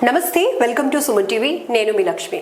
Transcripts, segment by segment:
నమస్తే, welcome to Suman TV. నేను మీ లక్ష్మి.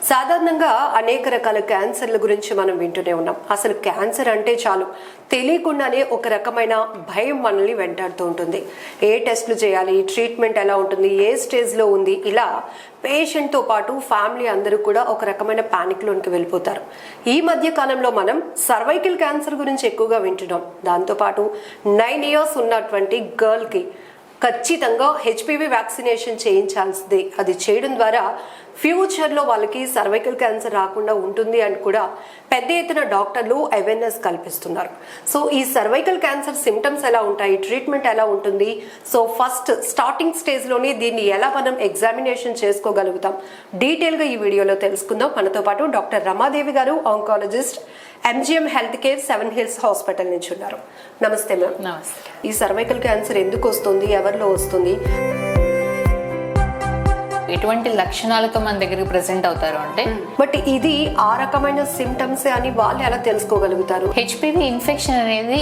సాధారణంగా అనేక రకాల క్యాన్సర్ల గురించి మనం వింటూనే ఉన్నాం. అసలు క్యాన్సర్ అంటే చాలు తెలియకుండానే ఒక రకమైన భయం మనల్ని వెంటాడుతూ ఉంటుంది. ఏ టెస్టులు చేయాలి, ట్రీట్మెంట్ ఎలా ఉంటుంది, ఏ స్టేజ్లో ఉంది, ఇలా పేషెంట్తో పాటు ఫ్యామిలీ అందరూ కూడా ఒక రకమైన ప్యానిక్లోనికి వెళ్ళిపోతారు. ఈ మధ్య కాలంలో మనం సర్వైకల్ క్యాన్సర్ గురించి ఎక్కువగా వింటున్నాం. దాంతోపాటు 9 years ఉన్నటువంటి గర్ల్కి ఖచ్చితంగా హెచ్పివి వ్యాక్సినేషన్ చేయించాల్సిందే. అది చేయడం ద్వారా ఫ్యూచర్లో వాళ్ళకి సర్వైకల్ క్యాన్సర్ రాకుండా ఉంటుంది అని కూడా పెద్ద ఎత్తున డాక్టర్లు అవేర్నెస్ కల్పిస్తున్నారు. సో ఈ సర్వైకల్ క్యాన్సర్ సిమ్టమ్స్ ఎలా ఉంటాయి, ట్రీట్మెంట్ ఎలా ఉంటుంది, సో ఫస్ట్ స్టార్టింగ్ స్టేజ్లోనే దీన్ని ఎలా మనం ఎగ్జామినేషన్ చేసుకోగలుగుతాం, డీటెయిల్గా ఈ వీడియోలో తెలుసుకుందాం. మనతో పాటు డాక్టర్ రమాదేవి గారు, oncologist, MGM health care, 7 Hills hospital నుంచి ఉన్నారు. నమస్తే మ్యామ్. నమస్తే. ఈ సర్వైకల్ క్యాన్సర్ ఎందుకు వస్తుంది, ఎవరిలో వస్తుంది, ఎటువంటి లక్షణాలతో మన దగ్గరికి ప్రెసెంట్ అవుతారు అంటే బట్ ఇది ఆ రకమైన సిమ్టమ్స్ అని వాళ్ళు ఎలా తెలుసుకోగలుగుతారు? హెచ్పివి ఇన్ఫెక్షన్ అనేది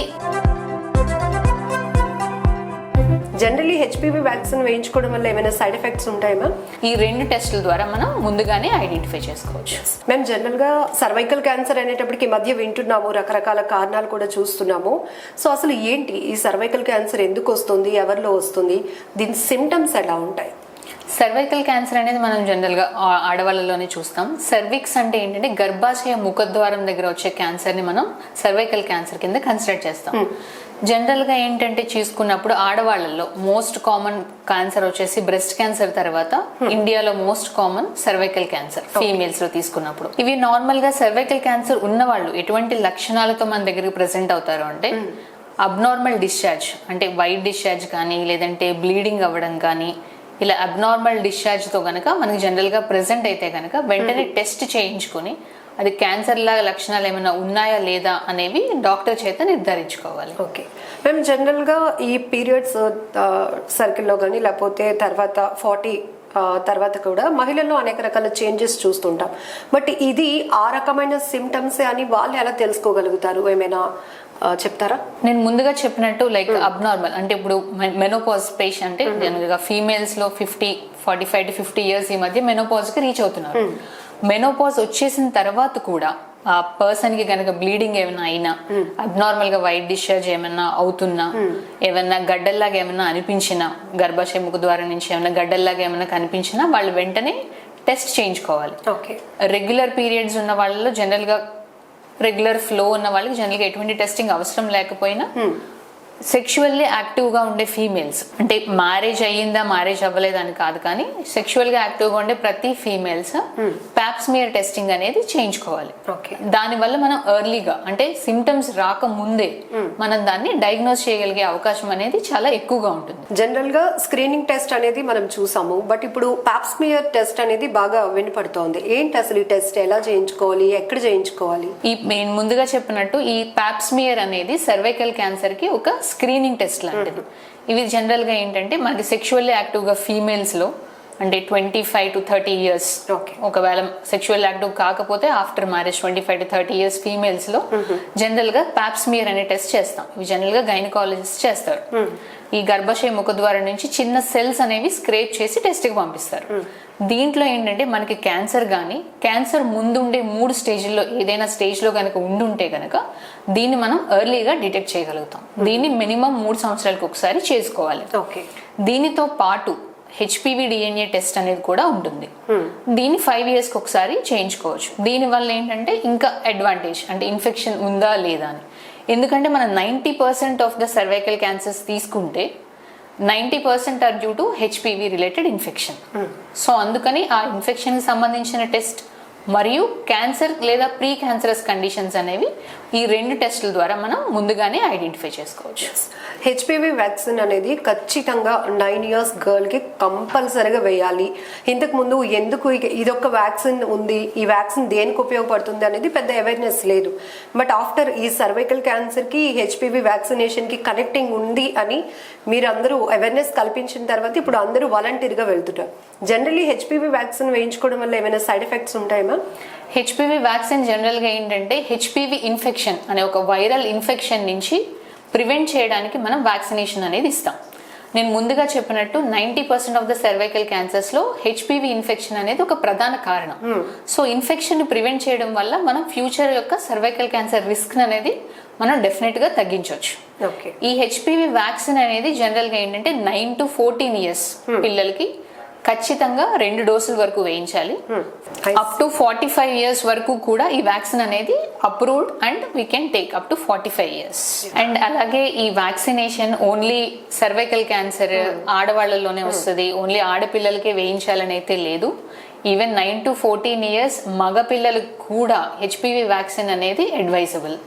జనరలీ హెచ్పివి వ్యాక్సిన్ వేయించుకోవడం వల్ల ఏమైనా సైడ్ ఎఫెక్ట్స్ ఉంటాయా మ్యామ్? ఈ 2 టెస్టుల ద్వారా మనం ముందుగానే ఐడెంటిఫై చేసుకోవచ్చు. మేము జనరల్ గా సర్వైకల్ క్యాన్సర్ అనేటప్పటికి ఈ మధ్య వింటున్నాము, రకరకాల కారణాలు కూడా చూస్తున్నాము. సో అసలు ఏంటి ఈ సర్వైకల్ క్యాన్సర్, ఎందుకు వస్తుంది, ఎవరిలో వస్తుంది, దీని సిమ్టమ్స్ ఎలా ఉంటాయి? సర్వైకల్ క్యాన్సర్ అనేది మనం జనరల్గా ఆడవాళ్ళలోనే చూస్తాం. సర్విక్స్ అంటే ఏంటంటే గర్భాశయ ముఖద్వారం దగ్గర వచ్చే క్యాన్సర్ని మనం సర్వైకల్ క్యాన్సర్ కింద కన్సిడర్ చేస్తాం. జనరల్గా ఏంటంటే చూసుకున్నప్పుడు ఆడవాళ్ళలో మోస్ట్ కామన్ క్యాన్సర్ వచ్చేసి బ్రెస్ట్ క్యాన్సర్ తర్వాత ఇండియాలో most common cervical cancer females లో తీసుకున్నప్పుడు. ఇవి నార్మల్ గా సర్వైకల్ క్యాన్సర్ ఉన్న వాళ్ళు ఎటువంటి లక్షణాలతో మన దగ్గరికి ప్రెసెంట్ అవుతారు అంటే అబ్నార్మల్ డిశ్చార్జ్, అంటే వైట్ డిశ్చార్జ్ కానీ లేదంటే బ్లీడింగ్ అవ్వడం కానీ, ఇలా అబ్నార్మల్ డిశ్చార్జ్తో కనుక మనకి జనరల్గా ప్రెసెంట్ అయితే కనుక వెంటనే టెస్ట్ చేయించుకుని అది క్యాన్సర్ లాగా లక్షణాలు ఏమైనా ఉన్నాయా లేదా అనేవి డాక్టర్ చేత నిర్ధారించుకోవాలి. ఓకే మేము జనరల్గా ఈ పీరియడ్స్ సర్కిల్లో కానీ లేకపోతే తర్వాత 40 తర్వాత కూడా మహిళల్లో అనేక రకాల చేంజెస్ చూస్తుంటాం. బట్ ఇది ఆ రకమైన సిమ్టమ్స్ అని వాళ్ళు ఎలా తెలుసుకోగలుగుతారు, ఏమైనా చెప్తారా? నేను ముందుగా చెప్పినట్టు లైక్ అబ్నార్మల్ అంటే ఇప్పుడు మెనోపాజ్ పేషెంట్ జనరల్గా ఫీమేల్స్ లో 45 to 50 years ఈ మధ్య మెనోపాజ్ కి రీచ్ అవుతున్నారు. మెనోపాజ్ వచ్చేసిన తర్వాత కూడా ఆ పర్సన్ కి కనుక బ్లీడింగ్ ఏమైనా అయినా, అబ్నార్మల్ గా వైట్ డిశ్చార్జ్ ఏమైనా అవుతున్నా, ఏమైనా గడ్డల్లాగా ఏమైనా అనిపించినా, గర్భాశయ ముఖద్వారం నుంచి ఏమైనా గడ్డల్లాగా ఏమైనా కనిపించినా వాళ్ళు వెంటనే టెస్ట్ చేయించుకోవాలి. రెగ్యులర్ పీరియడ్స్ ఉన్న వాళ్ళలో జనరల్ గా, రెగ్యులర్ ఫ్లో ఉన్న వాళ్ళకి జనరల్ గా ఎటువంటి టెస్టింగ్ అవసరం లేకపోయినా, సెక్షువల్లీ యాక్టివ్ గా ఉండే ఫీమేల్స్ అంటే మ్యారేజ్ అయ్యిందా మ్యారేజ్ అవ్వలేదా అని కాదు, కానీ సెక్షువల్ గా యాక్టివ్ గా ఉండే ప్రతి ఫీమేల్స్ ప్యాప్స్మియర్ టెస్టింగ్ అనేది చేయించుకోవాలి. దానివల్ల మనం ఎర్లీగా అంటే సిమ్టమ్స్ రాకముందే మనం దాన్ని డయాగ్నోస్ చేయగలిగే అవకాశం అనేది చాలా ఎక్కువగా ఉంటుంది. జనరల్ గా స్క్రీనింగ్ టెస్ట్ అనేది మనం చూసాము, బట్ ఇప్పుడు ప్యాప్స్మియర్ టెస్ట్ అనేది బాగా వినపడుతోంది. ఏంటి అసలు ఈ టెస్ట్, ఎలా చేయించుకోవాలి, ఎక్కడ చేయించుకోవాలి? నేను ముందుగా చెప్పినట్టు ఈ ప్యాప్స్మియర్ అనేది సర్వైకల్ క్యాన్సర్ కి ఒక స్క్రీనింగ్ టెస్ట్ లాంటిది. ఇవి జనరల్ గా ఏంటంటే మనకి సెక్షువల్లీ యాక్టివ్ గా ఫీమేల్స్ లో అంటే 25 to 30 years, ఒకవేళ సెక్షువల్ యాక్టివ్ కాకపోతే after marriage 25 to 30 years females లో జనరల్ గా ప్యాప్స్మియర్ అనే టెస్ట్ చేస్తాం. ఇవి జనరల్ గా గైనకాలజిస్ట్ చేస్తారు. ఈ గర్భాశయ ముఖద్వారం నుంచి చిన్న సెల్స్ అనేవి స్క్రేప్ చేసి టెస్ట్ కి పంపిస్తారు. దీంట్లో ఏంటంటే మనకి క్యాన్సర్ కానీ, క్యాన్సర్ ముందుండే 3 స్టేజ్ల్లో ఏదైనా స్టేజ్ లో కనుక ఉండుంటే కనుక దీన్ని మనం ఎర్లీగా డిటెక్ట్ చేయగలుగుతాం. దీన్ని మినిమం 3 సంవత్సరాలకు ఒకసారి చేసుకోవాలి. దీనితో పాటు హెచ్పివి DNA టెస్ట్ అనేది కూడా ఉంటుంది. దీన్ని 5 years కి ఒకసారి చేయించుకోవచ్చు. దీని వల్ల ఏంటంటే ఇంకా అడ్వాంటేజ్ అంటే ఇన్ఫెక్షన్ ఉందా లేదా అని. ఎందుకంటే మనం 90% ఆఫ్ ద సర్వైకల్ క్యాన్సర్స్ తీసుకుంటే 90% are due to HPV related infection. So అందుకని ఆ ఇన్ఫెక్షన్ కి సంబంధించిన టెస్ట్ మరియు క్యాన్సర్ లేదా ప్రీ క్యాన్సరస్ కండిషన్స్ అనేవి ఈ 2 టెస్టుల ద్వారా మనం ముందుగానే ఐడెంటిఫై చేసుకోవచ్చు. హెచ్పివి వ్యాక్సిన్ అనేది ఖచ్చితంగా 9 years గర్ల్కి కంపల్సరీగా వేయాలి. ఇంతకు ముందు ఎందుకు ఇదొక వ్యాక్సిన్ ఉంది, ఈ వ్యాక్సిన్ దేనికి ఉపయోగపడుతుంది అనేది పెద్ద అవేర్నెస్ లేదు. బట్ ఆఫ్టర్ ఈ సర్వైకల్ క్యాన్సర్కి హెచ్పివి వ్యాక్సినేషన్కి కనెక్టింగ్ ఉంది అని మీరందరూ అవేర్నెస్ కల్పించిన తర్వాత ఇప్పుడు అందరూ వాలంటీర్గా వెళ్తుంటారు. జనరలీ హెచ్పివి వ్యాక్సిన్ వేయించుకోవడం వల్ల ఏమైనా సైడ్ ఎఫెక్ట్స్ ఉంటాయా? హెచ్పివి వ్యాక్సిన్ జనరల్ గా ఏంటంటే హెచ్పివి ఇన్ఫెక్షన్ అనే ఒక వైరల్ ఇన్ఫెక్షన్ నుంచి ప్రివెంట్ చేయడానికి మనం వ్యాక్సినేషన్ అనేది ఇస్తాం. నేను ముందుగా చెప్పినట్టు 90% ఆఫ్ ద సర్వైకల్ క్యాన్సర్స్ లో హెచ్పివి ఇన్ఫెక్షన్ అనేది ఒక ప్రధాన కారణం. సో ఇన్ఫెక్షన్ ని ప్రివెంట్ చేయడం వల్ల మనం ఫ్యూచర్ యొక్క సర్వైకల్ క్యాన్సర్ రిస్క్ అనేది మనం డెఫినెట్ గా తగ్గించవచ్చు. ఈ హెచ్పివి వ్యాక్సిన్ అనేది జనరల్ గా ఏంటంటే 9 to 14 years పిల్లలకి ఖచ్చితంగా 2 డోసుల వరకు వేయించాలి. అప్ టు 45 years వరకు కూడా ఈ వ్యాక్సిన్ అనేది approved and we can take up to 45 years. And అలాగే ఈ వ్యాక్సినేషన్ ఓన్లీ సర్వైకల్ క్యాన్సర్ ఆడవాళ్లలోనే వస్తుంది, ఓన్లీ ఆడపిల్లలకే వేయించాలని అయితే లేదు. ఈవెన్ 9 to 14 years మగ పిల్లలకు కూడా హెచ్పివి వ్యాక్సిన్ అనేది అడ్వైజబుల్.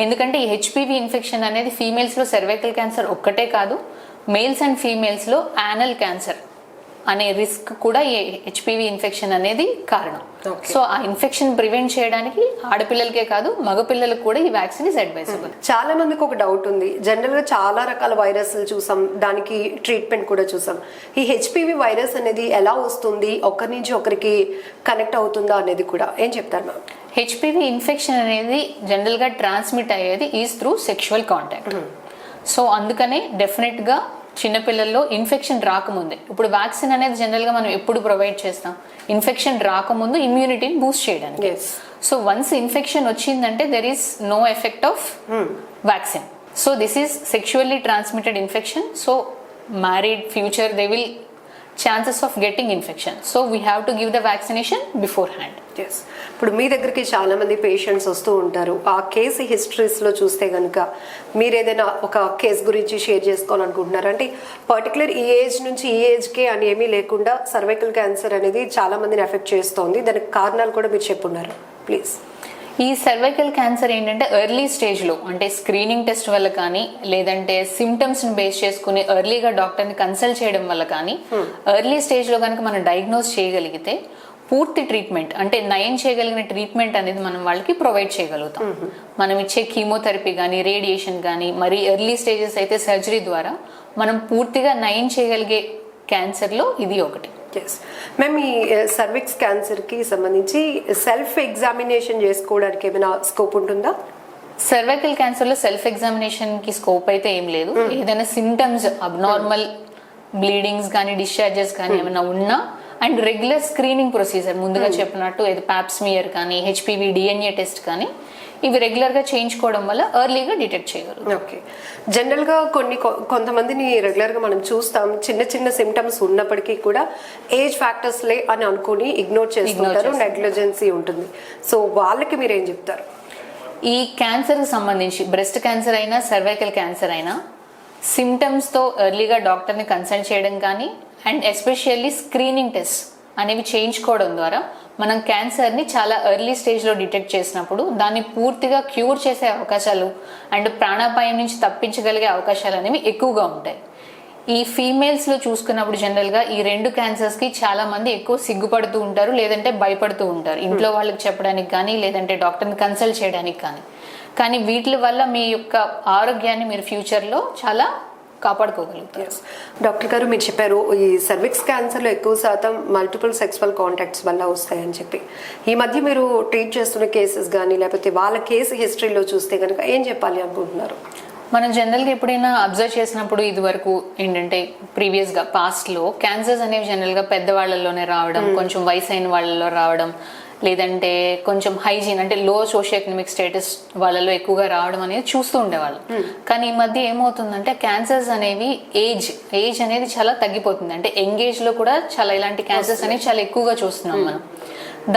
ఎందుకంటే ఈ హెచ్పివి ఇన్ఫెక్షన్ అనేది ఫీమేల్స్ లో సర్వైకల్ క్యాన్సర్ ఒక్కటే కాదు, మేల్స్ అండ్ ఫీమేల్స్ లో యానల్ క్యాన్సర్ అనే రిస్క్ కూడా ఈ హెచ్పివి ఇన్ఫెక్షన్ అనేది కారణం. సో ఆ ఇన్ఫెక్షన్ ప్రివెంట్ చేయడానికి ఆడపిల్లలకే కాదు మగ పిల్లలకు కూడా ఈ వ్యాక్సిన్ ఇస్ అడ్వైజబుల్. చాలా మందికి ఒక డౌట్ ఉంది, జనరల్ గా చాలా రకాల వైరస్లు చూసాం, దానికి ట్రీట్మెంట్ కూడా చూసాం. ఈ హెచ్పివి వైరస్ అనేది ఎలా వస్తుంది, ఒకరి నుంచి ఒకరికి కనెక్ట్ అవుతుందా అనేది కూడా ఏం చెప్తారు మ్యామ్? హెచ్పివి ఇన్ఫెక్షన్ అనేది జనరల్ గా ట్రాన్స్మిట్ అయ్యేది is through sexual contact. So అందుకనే డెఫినెట్ గా చిన్నపిల్లల్లో ఇన్ఫెక్షన్ రాకముందే, ఇప్పుడు వ్యాక్సిన్ అనేది జనరల్ గా మనం ఎప్పుడు ప్రొవైడ్ చేస్తాం, ఇన్ఫెక్షన్ రాకముందు ఇమ్యూనిటీని బూస్ట్ చేయడానికి. సో వన్స్ ఇన్ఫెక్షన్ వచ్చిందంటే there is no effect of vaccine. So this is sexually transmitted infection. So married future they will chances of getting infection. So we have to give the vaccination beforehand. ఇప్పుడు మీ దగ్గరికి చాలా మంది patients వస్తూ ఉంటారు. ఆ case histories లో చూస్తే కనుక మీరు ఏదైనా ఒక కేసు గురించి షేర్ చేసుకోవాలనుకుంటున్నారు అంటే పర్టికులర్ ఈ ఏజ్ నుంచి ఈ ఏజ్ కే అని ఏమీ లేకుండా సర్వైకల్ క్యాన్సర్ అనేది చాలా మందిని ఎఫెక్ట్ చేస్తోంది, దానికి కారణాలు కూడా మీరు చెప్పున్నారు ప్లీజ్. ఈ సర్వైకల్ క్యాన్సర్ ఏంటంటే ఎర్లీ స్టేజ్ లో అంటే స్క్రీనింగ్ టెస్ట్ వల్ల కానీ లేదంటే సిమ్టమ్స్ ని బేస్ చేసుకుని ఎర్లీగా డాక్టర్ ని కన్సల్ట్ చేయడం వల్ల కానీ ఎర్లీ స్టేజ్ లో కనుక మనం డయాగ్నోస్ చేయగలిగితే పూర్తి ట్రీట్మెంట్ అంటే నయం చేయగలిగిన ట్రీట్మెంట్ అనేది మనం వాళ్ళకి ప్రొవైడ్ చేయగలుగుతాం. మనం ఇచ్చే కీమోథెరపీ కానీ రేడియేషన్ కానీ మరి ఎర్లీ స్టేజెస్ అయితే సర్జరీ ద్వారా మనం పూర్తిగా నయం చేయగలిగే క్యాన్సర్ లో ఇది ఒకటి. మేము ఈ సర్విక్స్ క్యాన్సర్ కి సంబంధించి సెల్ఫ్ ఎగ్జామినేషన్ చేసుకోవడానికి ఏమైనా స్కోప్ ఉంటుందా? సర్వైకల్ క్యాన్సర్ లో సెల్ఫ్ ఎగ్జామినేషన్ కి స్కోప్ అయితే ఏం లేదు. ఏదైనా సిమ్టమ్స్ అబ్నార్మల్ బ్లీడింగ్స్ కానీ డిశ్చార్జెస్ కానీ ఏమైనా ఉన్నా అండ్ రెగ్యులర్ స్క్రీనింగ్ ప్రొసీజర్ ముందుగా చెప్పినట్టు ఇది పాప్స్మియర్ కానీ హెచ్పివి డిఎన్ఏ టెస్ట్ కానీ ఇవి రెగ్యులర్ గా చేయించుకోవడం వల్ల ఎర్లీగా డిటెక్ట్ చేయగలరు. ఓకే, జనరల్ గా కొంతమందిని రెగ్యులర్ గా మనం చూస్తాం, చిన్న చిన్న సిమ్టమ్స్ ఉన్నప్పటికీ కూడా ఏజ్ ఫ్యాక్టర్స్ లే అని అనుకుని ఇగ్నోర్ చేస్తుంటారు, నెగ్లిజెన్సీ ఉంటుంది. సో వాళ్ళకి మీరు ఏం చెప్తారు? ఈ క్యాన్సర్ కి సంబంధించి బ్రెస్ట్ క్యాన్సర్ అయినా సర్వైకల్ క్యాన్సర్ అయినా సిమ్టమ్స్ తో ఎర్లీగా డాక్టర్ ని కన్సల్ట్ చేయడం కానీ అండ్ ఎస్పెషల్లీ స్క్రీనింగ్ టెస్ట్ అనేవి చేయించుకోవడం ద్వారా మనం క్యాన్సర్ని చాలా ఎర్లీ స్టేజ్లో డిటెక్ట్ చేసినప్పుడు దాన్ని పూర్తిగా క్యూర్ చేసే అవకాశాలు అండ్ ప్రాణాపాయం నుంచి తప్పించగలిగే అవకాశాలు అనేవి ఎక్కువగా ఉంటాయి. ఈ ఫీమేల్స్లో చూసుకున్నప్పుడు జనరల్గా ఈ 2 క్యాన్సర్స్కి చాలా మంది ఎక్కువ సిగ్గుపడుతూ ఉంటారు, లేదంటే భయపడుతూ ఉంటారు ఇంట్లో వాళ్ళకి చెప్పడానికి కానీ లేదంటే డాక్టర్ని కన్సల్ట్ చేయడానికి కానీ వీటి వల్ల మీ యొక్క ఆరోగ్యాన్ని మీరు ఫ్యూచర్లో చాలా కాపాడుకోగలుగుతారు. డాక్టర్ గారు మీరు చెప్పారు ఈ సర్విక్స్ క్యాన్సర్లో ఎక్కువ శాతం మల్టిపుల్ సెక్సువల్ కాంటాక్ట్స్ వల్ల వస్తాయని చెప్పి, ఈ మధ్య మీరు ట్రీట్ చేస్తున్న కేసెస్ కానీ లేకపోతే వాళ్ళ కేసు హిస్టరీలో చూస్తే కనుక ఏం చెప్పాలి అనుకుంటున్నారు? మనం జనరల్గా ఎప్పుడైనా అబ్జర్వ్ చేసినప్పుడు ఇది వరకు ఏంటంటే ప్రీవియస్గా పాస్ట్లో క్యాన్సర్స్ అనేవి జనరల్గా పెద్దవాళ్ళలోనే రావడం, కొంచెం వయసు అయిన వాళ్ళలో రావడం, లేదంటే కొంచెం హైజీన్ అంటే లో సోషియో ఎకనామిక్ స్టేటస్ వాళ్ళలో ఎక్కువగా రావడం అనేది చూస్తూ ఉండేవాళ్ళు. కానీ ఈ మధ్య ఏమవుతుందంటే క్యాన్సర్స్ అనేవి ఏజ్ అనేది చాలా తగ్గిపోతుంది. అంటే యంగ్ ఏజ్ లో కూడా చాలా ఇలాంటి క్యాన్సర్స్ అనేవి చాలా ఎక్కువగా చూస్తున్నాం మనం.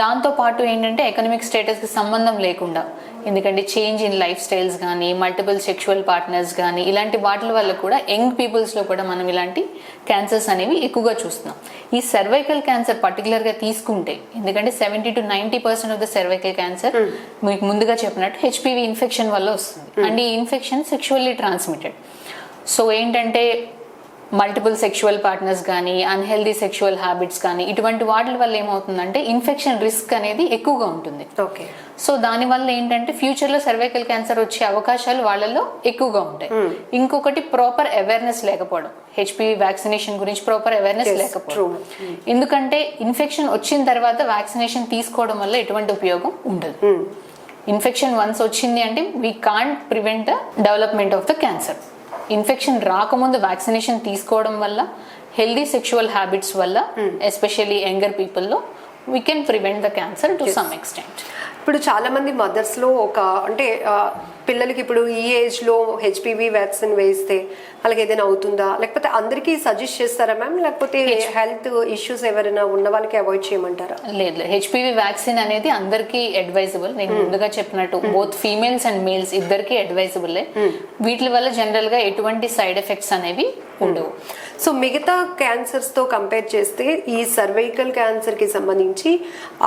దాంతో పాటు ఏంటంటే ఎకనామిక్ స్టేటస్ కి సంబంధం లేకుండా, ఎందుకంటే చేంజ్ ఇన్ లైఫ్ స్టైల్స్ కానీ మల్టిపుల్ సెక్షువల్ పార్ట్నర్స్ కానీ ఇలాంటి వాటి వల్ల కూడా యంగ్ పీపుల్స్ లో కూడా మనం ఇలాంటి క్యాన్సర్స్ అనేవి ఎక్కువగా చూస్తున్నాం. ఈ సర్వైకల్ క్యాన్సర్ పర్టికులర్ గా తీసుకుంటే ఎందుకంటే 70 to 90% of the cervical cancer మీకు ముందుగా చెప్పినట్టు హెచ్పివి ఇన్ఫెక్షన్ వల్ల వస్తుంది. అండ్ ఈ ఇన్ఫెక్షన్ సెక్షువల్లీ ట్రాన్స్మిటెడ్. సో ఏంటంటే మల్టిపుల్ సెక్షువల్ పార్ట్నర్స్ కానీ అన్హెల్దీ సెక్షువల్ హ్యాబిట్స్ కానీ ఇటువంటి వాటి వల్ల ఏమవుతుందంటే ఇన్ఫెక్షన్ రిస్క్ అనేది ఎక్కువగా ఉంటుంది. ఓకే, సో దానివల్ల ఏంటంటే ఫ్యూచర్ లో సర్వైకల్ క్యాన్సర్ వచ్చే అవకాశాలు వాళ్ళలో ఎక్కువగా ఉంటాయి. ఇంకొకటి ప్రాపర్ అవేర్నెస్ లేకపోవడం, హెచ్పివి వ్యాక్సినేషన్ గురించి ప్రాపర్ అవేర్నెస్ లేకపోవడం. ఎందుకంటే ఇన్ఫెక్షన్ వచ్చిన తర్వాత వ్యాక్సినేషన్ తీసుకోవడం వల్ల ఎటువంటి ఉపయోగం ఉండదు. ఇన్ఫెక్షన్ వన్స్ వచ్చింది అంటే we can't prevent the development of the cancer. Infection రాకముందు వ్యాక్సినేషన్ తీసుకోవడం వల్ల, హెల్దీ సెక్షువల్ హ్యాబిట్స్ వల్ల, ఎస్పెషల్లీ యంగర్ పీపుల్లో we can prevent the cancer to some extent. ఇప్పుడు చాలా మంది మదర్స్ లో అంటే పిల్లలకి ఇప్పుడు ఈ ఏజ్ లో హెచ్పివి వ్యాక్సిన్ వేస్తే వాళ్ళకి ఏదైనా అవుతుందా, లేకపోతే అందరికీ సజెస్ట్ చేస్తారా మ్యామ్, లేకపోతే హెల్త్ ఇష్యూస్ ఎవరైనా ఉన్న వాళ్ళకి అవాయిడ్ చేయమంటారా? లేదు, హెచ్పివి వ్యాక్సిన్ అనేది అందరికీ అడ్వైజబుల్. నేను ముందుగా చెప్పినట్టు బోత్ ఫీమేల్స్ అండ్ మేల్స్ ఇద్దరికి అడ్వైజబుల్. వీటి వల్ల జనరల్ గా ఎటువంటి సైడ్ ఎఫెక్ట్స్ అనేవి ఉండవు. సో మిగతా క్యాన్సర్స్ తో కంపేర్ చేస్తే ఈ సర్వైకల్ క్యాన్సర్ కి సంబంధించి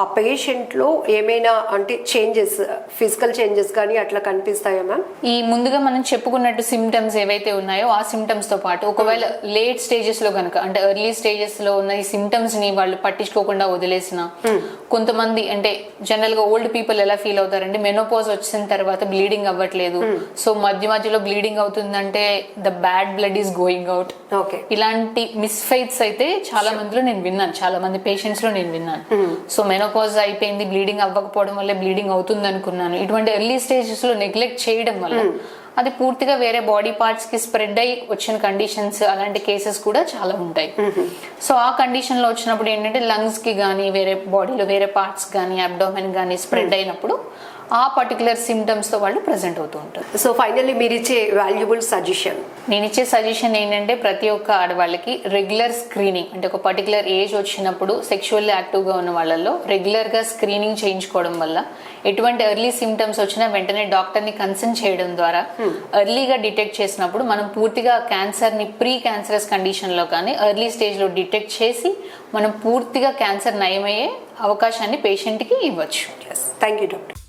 ఆ పేషెంట్ లో ఏమైనా అంటే చేంజెస్, ఫిజికల్ చేంజెస్ కానీ అట్లా కనిపిస్తాయా మ్యామ్? ఈ ముందుగా మనం చెప్పుకున్నట్టు సిమ్టమ్స్ ఏవైతే ఉన్నాయో ఆ సిమ్టమ్స్ తో పాటు ఒకవేళ లేట్ స్టేజెస్ లో గనక, అంటే ఎర్లీ స్టేజెస్ లో ఉన్న ఈ సిమ్టమ్స్ ని వాళ్ళు పట్టించుకోకుండా వదిలేసిన, కొంతమంది అంటే జనరల్ గా ఓల్డ్ పీపుల్ ఎలా ఫీల్ అవుతారంటే మెనోపాజ్ వచ్చిన తర్వాత బ్లీడింగ్ అవ్వట్లేదు, సో మధ్య మధ్యలో బ్లీడింగ్ అవుతుందంటే the bad blood is going out. Okay, ఇలాంటి మిస్ఫైట్స్ అయితే చాలా మందిలో నేను విన్నాను, చాలా మంది పేషెంట్స్ లో నేను విన్నాను. సో మెనోపాజ్ అయిపోయింది, బ్లీడింగ్ అవ్వకపోవడం వల్ల బ్లీడింగ్ అవుతుంది అనుకున్నాను. ఇటువంటి ఎర్లీ స్టేజెస్ లో నెగ్లెక్ట్ చేయడం వల్ల అది పూర్తిగా వేరే బాడీ పార్ట్స్ కి స్ప్రెడ్ అయ్యి వచ్చిన కండిషన్స్, అలాంటి కేసెస్ కూడా చాలా ఉంటాయి. సో ఆ కండిషన్ లో వచ్చినప్పుడు ఏంటంటే లంగ్స్ కి కానీ, వేరే బాడీలో వేరే పార్ట్స్ కానీ, అబ్డోమెన్ కానీ స్ప్రెడ్ అయినప్పుడు ఆ పర్టికులర్ సిమ్టమ్స్ తో వాళ్ళు ప్రెజెంట్ అవుతూ ఉంటారు. సో ఫైనల్లీ మీరు ఇచ్చే వాల్యుబుల్ సజెషన్? నేను ఇచ్చే సజెషన్ ఏంటంటే ప్రతి ఒక్క ఆడవాళ్ళకి రెగ్యులర్ స్క్రీనింగ్, అంటే ఒక పర్టికులర్ ఏజ్ వచ్చినప్పుడు సెక్షువల్లీ యాక్టివ్ గా ఉన్న వాళ్ళల్లో రెగ్యులర్ గా స్క్రీనింగ్ చేయించుకోవడం వల్ల ఎటువంటి ఎర్లీ సిమ్టమ్స్ వచ్చినా వెంటనే డాక్టర్ ని కన్సల్ట్ చేయడం ద్వారా ఎర్లీగా డిటెక్ట్ చేసినప్పుడు మనం పూర్తిగా క్యాన్సర్ ని ప్రీ క్యాన్సరస్ కండిషన్ లో కానీ ఎర్లీ స్టేజ్ లో డిటెక్ట్ చేసి మనం పూర్తిగా క్యాన్సర్ నయమయ్యే అవకాశాన్ని పేషెంట్ కి ఇవ్వచ్చు. Thank you doctor.